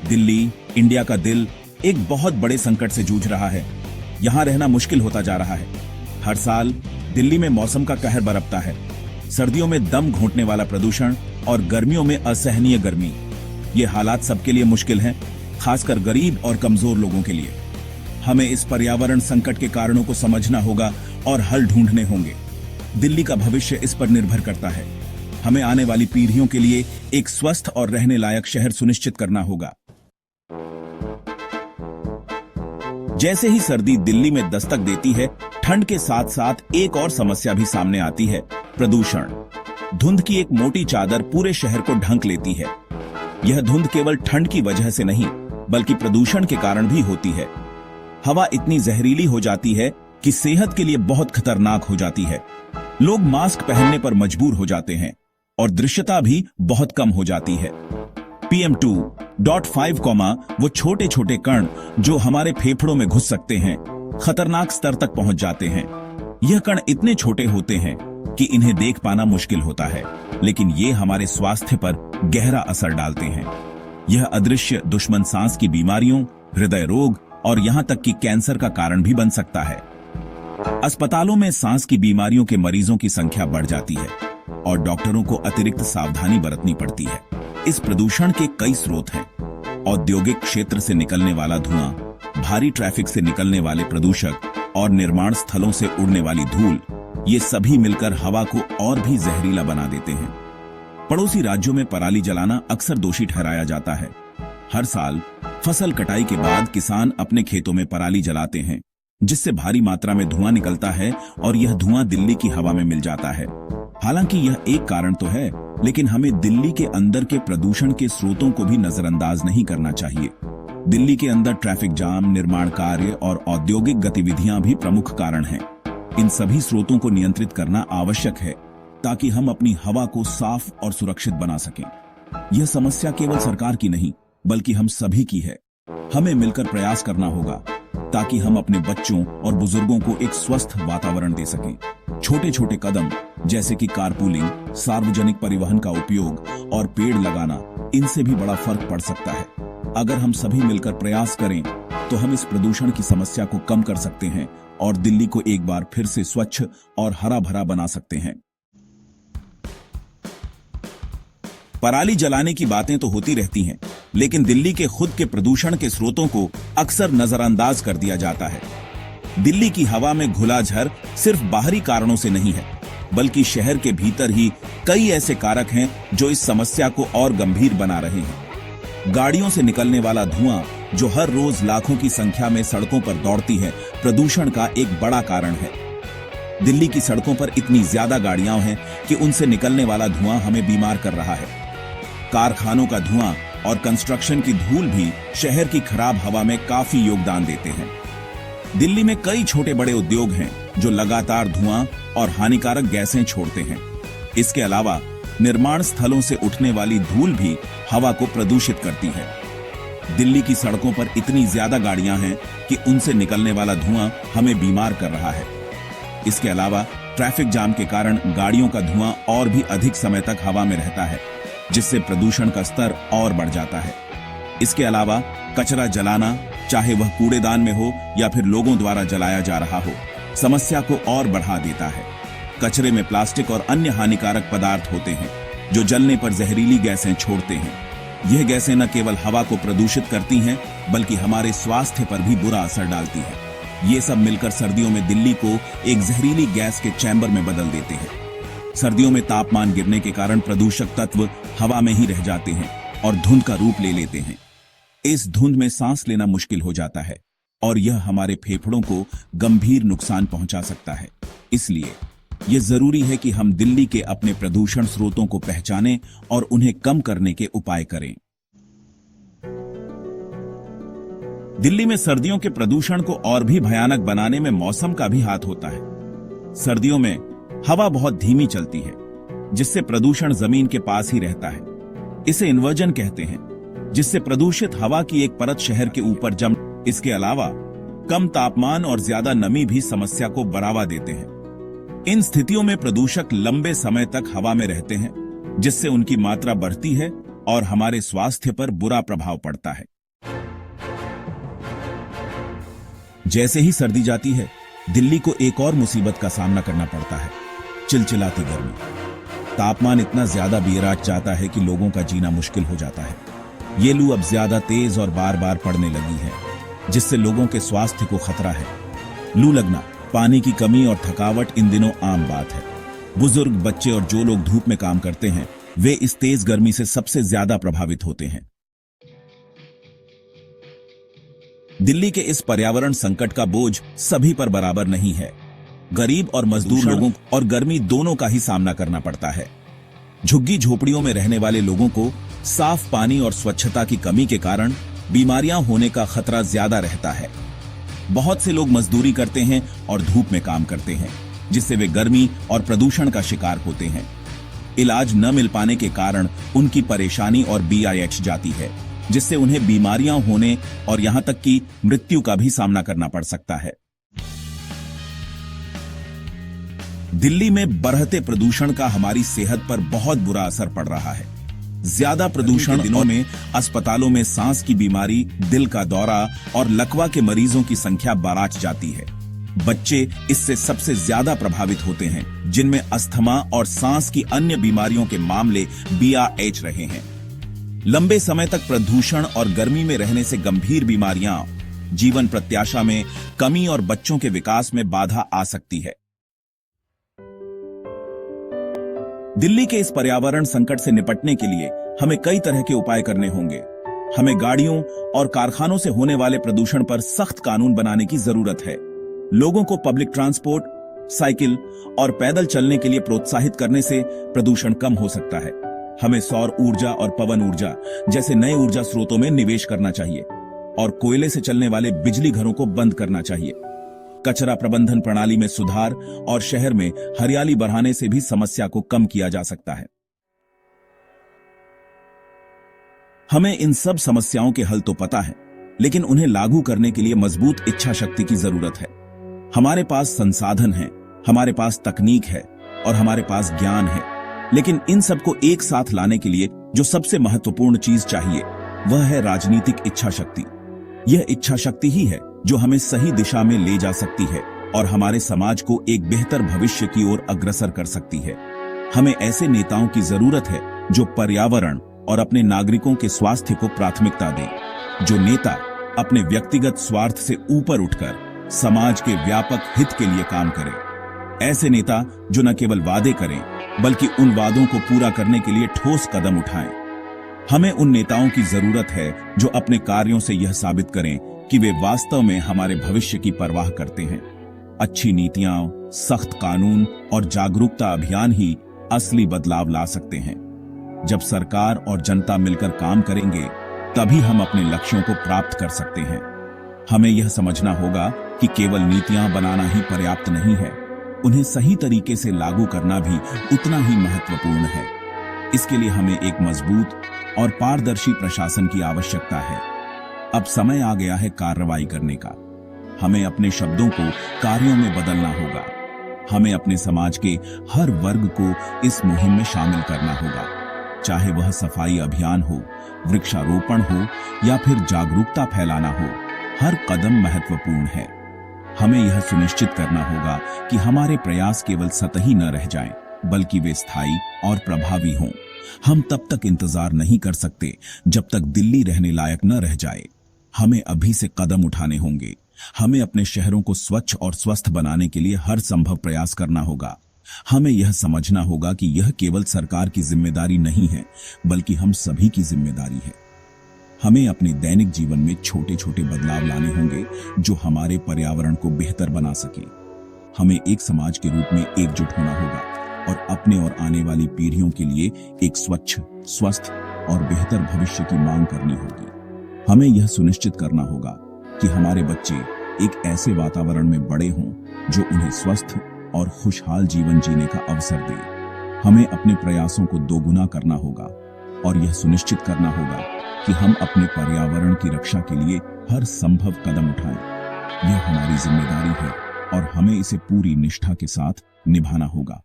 Delhi, India का दिल, एक बहुत बड़े संकट से जूझ रहा है। यहाँ रहना मुश्किल होता जा रहा है। हर साल दिल्ली में मौसम का कहर बरपता है। सर्दियों में दम घोंटने वाला प्रदूषण और गर्मियों में असहनीय गर्मी। ये हालात सबके लिए मुश्किल हैं, खासकर गरीब और कमजोर लोगों के लिए। हमें इस पर्यावरण संकट के कारणों को समझना होगा और हल ढूंढने होंगे। दिल्ली का भविष्य इस पर निर्भर करता है। हमें आने वाली पीढ़ियों के लिए एक स्वस्थ और रहने लायक शहर सुनिश्चित करना होगा। जैसे ही सर्दी दिल्ली में दस्तक देती है, ठंड के साथ साथ एक और समस्या भी सामने आती है, प्रदूषण। धुंध की एक मोटी चादर पूरे शहर को ढक लेती है। यह धुंध केवल ठंड की वजह से नहीं, बल्कि प्रदूषण के कारण भी होती है। हवा इतनी जहरीली हो जाती है कि सेहत के लिए बहुत खतरनाक हो जाती है। लोग मास्क पहनने पर मजबूर हो जाते हैं और दृश्यता भी बहुत कम हो जाती है। PM2.5, वो छोटे छोटे कण जो हमारे फेफड़ों में घुस सकते हैं, खतरनाक स्तर तक पहुंच जाते हैं। यह कण इतने छोटे होते हैं कि इन्हें देख पाना मुश्किल होता है, लेकिन ये हमारे स्वास्थ्य पर गहरा असर डालते हैं। यह अदृश्य दुश्मन सांस की बीमारियों, हृदय रोग और यहां तक कि कैंसर का कारण भी बन सकता है। अस्पतालों में सांस की बीमारियों के मरीजों की संख्या बढ़ जाती है और डॉक्टरों को अतिरिक्त सावधानी बरतनी पड़ती है। इस प्रदूषण के कई स्रोत हैं। औद्योगिक क्षेत्र से निकलने वाला धुआं, भारी ट्रैफिक से निकलने वाले प्रदूषक और निर्माण स्थलों से उड़ने वाली धूल, ये सभी मिलकर हवा को और भी जहरीला बना देते हैं। पड़ोसी राज्यों में पराली जलाना अक्सर दोषी ठहराया जाता है। हर साल फसल कटाई के बाद किसान अपने खेतों में पराली जलाते हैं, जिससे भारी मात्रा में धुआं निकलता है और यह धुआं दिल्ली की हवा में मिल जाता है। हालांकि यह एक कारण तो है, लेकिन हमें दिल्ली के अंदर के प्रदूषण के स्रोतों को भी नजरअंदाज नहीं करना चाहिए। दिल्ली के अंदर ट्रैफिक जाम, निर्माण कार्य और औद्योगिक गतिविधियां भी प्रमुख कारण हैं। इन सभी स्रोतों को नियंत्रित करना आवश्यक है ताकि हम अपनी हवा को साफ और सुरक्षित बना सकें। यह समस्या केवल सरकार की नहीं, बल्कि हम सभी की है। हमें मिलकर प्रयास करना होगा ताकि हम अपने बच्चों और बुजुर्गों को एक स्वस्थ वातावरण दे सकें। छोटे छोटे कदम जैसे कि कारपूलिंग, सार्वजनिक परिवहन का उपयोग और पेड़ लगाना, इनसे भी बड़ा फर्क पड़ सकता है। अगर हम सभी मिलकर प्रयास करें तो हम इस प्रदूषण की समस्या को कम कर सकते हैं और दिल्ली को एक बार फिर से स्वच्छ और हरा भरा बना सकते हैं। पराली जलाने की बातें तो होती रहती हैं, लेकिन दिल्ली के खुद के प्रदूषण के स्रोतों को अक्सर नजरअंदाज कर दिया जाता है। दिल्ली की हवा में घुला झर सिर्फ बाहरी कारणों से नहीं है, बल्कि शहर के भीतर ही कई ऐसे कारक हैं जो इस समस्या को और गंभीर बना रहे हैं। गाड़ियों से निकलने वाला धुआं, जो हर रोज लाखों की संख्या में सड़कों पर दौड़ती है, प्रदूषण का एक बड़ा कारण है। दिल्ली की सड़कों पर इतनी ज्यादा गाड़ियां हैं कि उनसे निकलने वाला धुआं हमें बीमार कर रहा है। कारखानों का धुआं और कंस्ट्रक्शन की धूल भी शहर की खराब हवा में काफी योगदान देते हैं। दिल्ली में कई छोटे बड़े उद्योग हैं जो लगातार धुआं और हानिकारक गैसें छोड़ते हैं। इसके अलावा निर्माण स्थलों से उठने वाली धूल भी हवा को प्रदूषित करती है। दिल्ली की सड़कों पर इतनी ज्यादा गाड़ियां हैं कि उनसे निकलने वाला धुआं हमें बीमार कर रहा है। इसके अलावा ट्रैफिक जाम के कारण गाड़ियों का धुआं और भी अधिक समय तक हवा में रहता है, जिससे प्रदूषण का स्तर और बढ़ जाता है। इसके अलावा कचरा जलाना, चाहे वह कूड़ेदान में हो या फिर लोगों द्वारा जलाया जा रहा हो, समस्या को और बढ़ा देता है। कचरे में प्लास्टिक और अन्य हानिकारक पदार्थ होते हैं जो जलने पर जहरीली गैसें छोड़ते हैं। यह गैसें न केवल हवा को प्रदूषित करती हैं, बल्कि हमारे स्वास्थ्य पर भी बुरा असर डालती है। ये सब मिलकर सर्दियों में दिल्ली को एक जहरीली गैस के चैम्बर में बदल देते हैं। सर्दियों में तापमान गिरने के कारण प्रदूषक तत्व हवा में ही रह जाते हैं और धुंध का रूप ले लेते हैं। इस धुंध में सांस लेना मुश्किल हो जाता है और यह हमारे फेफड़ों को गंभीर नुकसान पहुंचा सकता है। इसलिए यह जरूरी है कि हम दिल्ली के अपने प्रदूषण स्रोतों को पहचानें और उन्हें कम करने के उपाय करें। दिल्ली में सर्दियों के प्रदूषण को और भी भयानक बनाने में मौसम का भी हाथ होता है। सर्दियों में हवा बहुत धीमी चलती है, जिससे प्रदूषण जमीन के पास ही रहता है। इसे इन्वर्जन कहते हैं, जिससे प्रदूषित हवा की एक परत शहर के ऊपर जम। इसके अलावा कम तापमान और ज्यादा नमी भी समस्या को बढ़ावा देते हैं। इन स्थितियों में प्रदूषक लंबे समय तक हवा में रहते हैं, जिससे उनकी मात्रा बढ़ती है और हमारे स्वास्थ्य पर बुरा प्रभाव पड़ता है। जैसे ही सर्दी जाती है, दिल्ली को एक और मुसीबत का सामना करना पड़ता है, चिलचिलाती गर्मी। तापमान इतना ज्यादा बियराट जाता है कि लोगों का जीना मुश्किल हो जाता है। ये लू अब ज्यादा तेज और बार बार पड़ने लगी है, जिससे लोगों के स्वास्थ्य को खतरा है। लू लगना, पानी की कमी और थकावट इन दिनों आम बात है। बुजुर्ग, बच्चे और जो लोग धूप में काम करते हैं, वे इस तेज गर्मी से सबसे ज्यादा प्रभावित होते हैं। दिल्ली के इस पर्यावरण संकट का बोझ सभी पर बराबर नहीं है। गरीब और मजदूर लोगों और गर्मी दोनों का ही सामना करना पड़ता है। झुग्गी झोपड़ियों में रहने वाले लोगों को साफ पानी और स्वच्छता की कमी के कारण बीमारियां होने का खतरा ज्यादा रहता है। बहुत से लोग मजदूरी करते हैं और धूप में काम करते हैं, जिससे वे गर्मी और प्रदूषण का शिकार होते हैं। इलाज न मिल पाने के कारण उनकी परेशानी और BIH जाती है, जिससे उन्हें बीमारियां होने और यहां तक कि मृत्यु का भी सामना करना पड़ सकता है। दिल्ली में बढ़ते प्रदूषण का हमारी सेहत पर बहुत बुरा असर पड़ रहा है। ज्यादा प्रदूषण दिनों में अस्पतालों में सांस की बीमारी, दिल का दौरा और लकवा के मरीजों की संख्या बढ़ जाती है। बच्चे इससे सबसे ज्यादा प्रभावित होते हैं, जिनमें अस्थमा और सांस की अन्य बीमारियों के मामले BIH रहे हैं। लंबे समय तक प्रदूषण और गर्मी में रहने से गंभीर बीमारियां, जीवन प्रत्याशा में कमी और बच्चों के विकास में बाधा आ सकती है। दिल्ली के इस पर्यावरण संकट से निपटने के लिए हमें कई तरह के उपाय करने होंगे। हमें गाड़ियों और कारखानों से होने वाले प्रदूषण पर सख्त कानून बनाने की जरूरत है। लोगों को पब्लिक ट्रांसपोर्ट, साइकिल और पैदल चलने के लिए प्रोत्साहित करने से प्रदूषण कम हो सकता है। हमें सौर ऊर्जा और पवन ऊर्जा जैसे नए ऊर्जा स्रोतों में निवेश करना चाहिए और कोयले से चलने वाले बिजली घरों को बंद करना चाहिए। कचरा प्रबंधन प्रणाली में सुधार और शहर में हरियाली बढ़ाने से भी समस्या को कम किया जा सकता है। हमें इन सब समस्याओं के हल तो पता है, लेकिन उन्हें लागू करने के लिए मजबूत इच्छा शक्ति की जरूरत है। हमारे पास संसाधन हैं, हमारे पास तकनीक है और हमारे पास ज्ञान है, लेकिन इन सबको एक साथ लाने के लिए जो सबसे महत्वपूर्ण चीज चाहिए वह है राजनीतिक इच्छा शक्ति। यह इच्छा शक्ति ही है जो हमें सही दिशा में ले जा सकती है और हमारे समाज को एक बेहतर भविष्य की ओर अग्रसर कर सकती है। हमें ऐसे नेताओं की जरूरत है जो पर्यावरण और अपने नागरिकों के स्वास्थ्य को प्राथमिकता दें। जो नेता अपने व्यक्तिगत स्वार्थ से ऊपर उठकर समाज के व्यापक हित के लिए काम करें। ऐसे नेता जो न केवल वादे करें बल्कि उन वादों को पूरा करने के लिए ठोस कदम उठाएं। हमें उन नेताओं की जरूरत है जो अपने कार्यों से यह साबित करें कि वे वास्तव में हमारे भविष्य की परवाह करते हैं। अच्छी नीतियां, सख्त कानून और जागरूकता अभियान ही असली बदलाव ला सकते हैं। जब सरकार और जनता मिलकर काम करेंगे, तभी हम अपने लक्ष्यों को प्राप्त कर सकते हैं। हमें यह समझना होगा कि केवल नीतियां बनाना ही पर्याप्त नहीं है, उन्हें सही तरीके से लागू करना भी उतना ही महत्वपूर्ण है। इसके लिए हमें एक मजबूत और पारदर्शी प्रशासन की आवश्यकता है। अब समय आ गया है कार्रवाई करने का। हमें अपने शब्दों को कार्यों में बदलना होगा। हमें अपने समाज के हर वर्ग को इस मुहिम में शामिल करना होगा, चाहे वह सफाई अभियान हो, वृक्षारोपण हो या फिर जागरूकता फैलाना हो। हर कदम महत्वपूर्ण है। हमें यह सुनिश्चित करना होगा कि हमारे प्रयास केवल सतही न रह जाएं, बल्कि वे स्थायी और प्रभावी हों। हम तब तक इंतजार नहीं कर सकते जब तक दिल्ली रहने लायक न रह जाए। हमें अभी से कदम उठाने होंगे। हमें अपने शहरों को स्वच्छ और स्वस्थ बनाने के लिए हर संभव प्रयास करना होगा। हमें यह समझना होगा कि यह केवल सरकार की जिम्मेदारी नहीं है, बल्कि हम सभी की जिम्मेदारी है। हमें अपने दैनिक जीवन में छोटे छोटे बदलाव लाने होंगे जो हमारे पर्यावरण को बेहतर बना सके। हमें एक समाज के रूप में एकजुट होना होगा और अपने और आने वाली पीढ़ियों के लिए एक स्वच्छ, स्वस्थ और बेहतर भविष्य की मांग करनी होगी। हमें यह सुनिश्चित करना होगा कि हमारे बच्चे एक ऐसे वातावरण में बड़े हों जो उन्हें स्वस्थ और खुशहाल जीवन जीने का अवसर दे। हमें अपने प्रयासों को दोगुना करना होगा और यह सुनिश्चित करना होगा कि हम अपने पर्यावरण की रक्षा के लिए हर संभव कदम उठाएं। यह हमारी जिम्मेदारी है और हमें इसे पूरी निष्ठा के साथ निभाना होगा।